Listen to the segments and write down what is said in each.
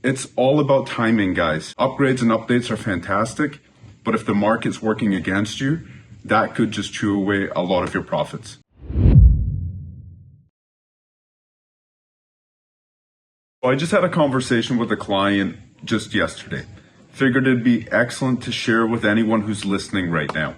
It's all about timing, guys. Upgrades and updates are fantastic, but if the market's working against you, that could just chew away a lot of your profits. I just had a conversation with a client just yesterday. Figured it'd be excellent to share with anyone who's listening right now.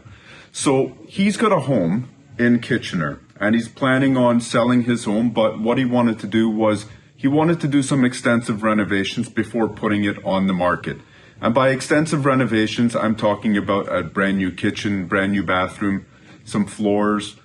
So he's got a home in Kitchener and he's planning on selling his home, but what he wanted to do was he wanted to do some extensive renovations before putting it on the market. And by extensive renovations, I'm talking about a brand new kitchen, brand new bathroom, some floors,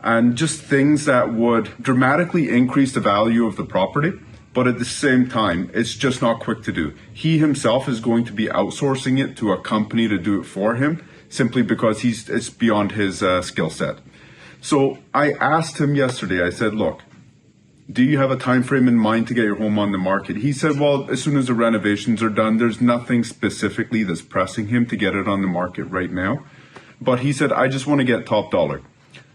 and just things that would dramatically increase the value of the property. But at the same time, it's just not quick to do. He himself is going to be outsourcing it to a company to do it for him, simply because it's beyond his skill set. So I asked him yesterday, I said, look, do you have a time frame in mind to get your home on the market? He said, well, as soon as the renovations are done, there's nothing specifically that's pressing him to get it on the market right now. But he said, I just want to get top dollar.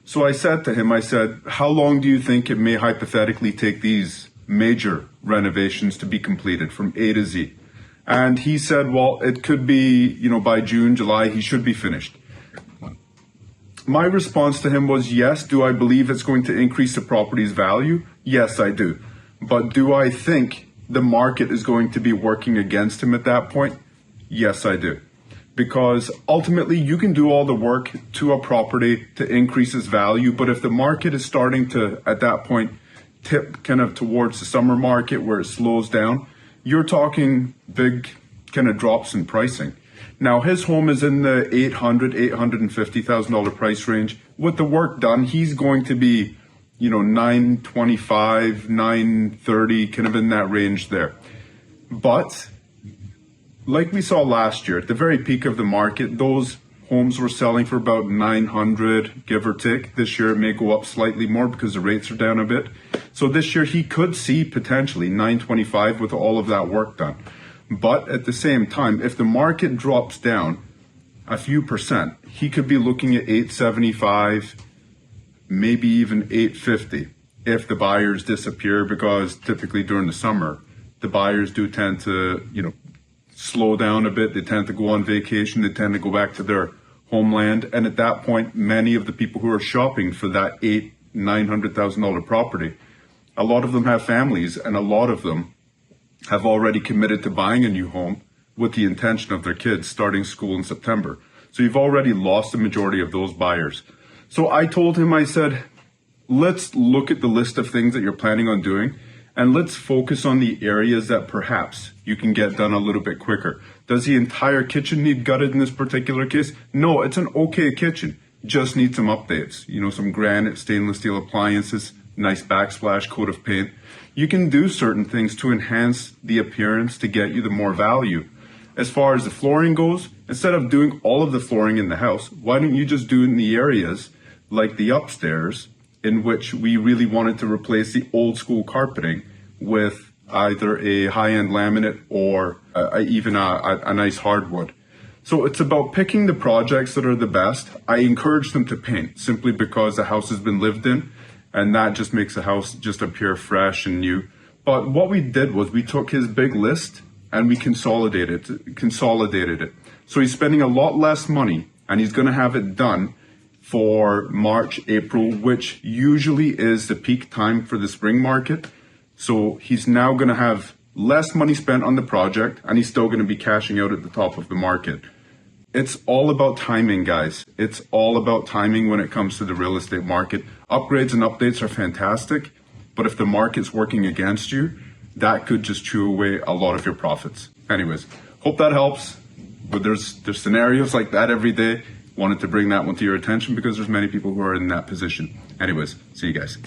So I said to him, I said, how long do you think it may hypothetically take these major renovations to be completed from A to Z? And he said, well, it could be, by June, July, he should be finished. My response to him was, yes. Do I believe it's going to increase the property's value? Yes, I do. But do I think the market is going to be working against him at that point? Yes, I do. Because ultimately you can do all the work to a property to increase its value. But if the market is starting to, at that point, tip kind of towards the summer market where it slows down, you're talking big kind of drops in pricing. Now his home is in the $850,000 price range. With the work done, he's going to be, $925, $930, kind of in that range there. But like we saw last year, at the very peak of the market, those homes were selling for about $900, give or take. This year it may go up slightly more because the rates are down a bit. So this year he could see potentially $925 with all of that work done. But at the same time, if the market drops down a few percent, he could be looking at $875, maybe even $850 if the buyers disappear, because typically during the summer, the buyers do tend to, slow down a bit. They tend to go on vacation. They tend to go back to their homeland. And at that point, many of the people who are shopping for that $900,000 property, a lot of them have families, and a lot of them have already committed to buying a new home with the intention of their kids starting school in September. So you've already lost the majority of those buyers. So I told him, I said, let's look at the list of things that you're planning on doing, and let's focus on the areas that perhaps you can get done a little bit quicker. Does the entire kitchen need gutted in this particular case? No, it's an okay kitchen. Just need some updates. Some granite, stainless steel appliances, nice backsplash, coat of paint. You can do certain things to enhance the appearance to get you the more value. As far as the flooring goes, instead of doing all of the flooring in the house, why don't you just do it in the areas like the upstairs, in which we really wanted to replace the old school carpeting with either a high-end laminate or even a nice hardwood. So it's about picking the projects that are the best. I encourage them to paint simply because the house has been lived in, and that just makes the house just appear fresh and new. But what we did was we took his big list and we consolidated it. So he's spending a lot less money, and he's going to have it done for March, April, which usually is the peak time for the spring market. So he's now going to have less money spent on the project, and he's still going to be cashing out at the top of the market. It's all about timing, guys. It's all about timing when it comes to the real estate market. Upgrades and updates are fantastic, but if the market's working against you, that could just chew away a lot of your profits. Anyways, hope that helps. But there's scenarios like that every day. Wanted to bring that one to your attention because there's many people who are in that position. Anyways, see you guys.